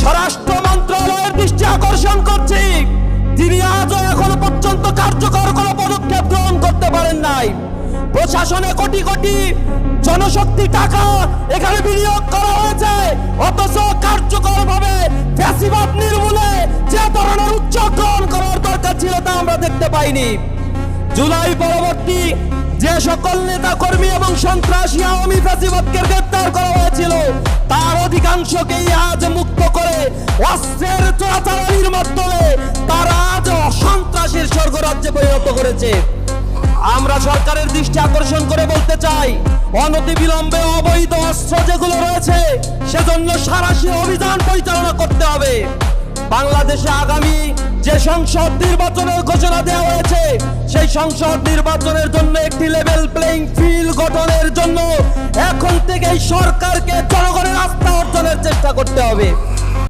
স্বরাষ্ট্র মন্ত্রণালয়ের দৃষ্টি আকর্ষণ করছি, তিনি আজও এখনো পর্যন্ত কার্যকর কোনো পদক্ষেপ গ্রহণ করতে পারেন নাই। প্রশাসনে কোটি কোটি জনশক্তি টাকা এখানে বিনিয়োগ করা হয়েছে, অথচ কার্যকরভাবে ফ্যাসিবাদ নির্মূলে যে ধরনের উদ্যোগ গ্রহণ করার দরকার ছিল তা আমরা দেখতে পাইনি। জুলাই পরবর্তী যে সকল নেতা কর্মী এবং সন্ত্রাসী আওয়ামী ফ্যাসিবাদকে গ্রেপ্তার করা হয়েছিল তার অধিকাংশকেই আজ মুক্ত করে অস্ত্রের চোরাচালানির মাধ্যমে তারা আজ সন্ত্রাসীর স্বর্গরাজ্যে পরিণত করেছে। আমরা সরকারের দৃষ্টি আকর্ষণ করে বলতে চাই, অনতিবিলম্বে অবৈধ অস্ত্র যেগুলো রয়েছে সেজন্য সাঁড়াশি অভিযান পরিচালনা করতে হবে। বাংলাদেশে আগামী যে সংসদ নির্বাচনের ঘোষণা দেওয়া হয়েছে সেই সংসদ নির্বাচনের জন্য একটি লেভেল প্লেইং ফিল্ড গঠনের জন্য এখন থেকেই সরকারকে জনগণের আস্থা অর্জনের চেষ্টা করতে হবে।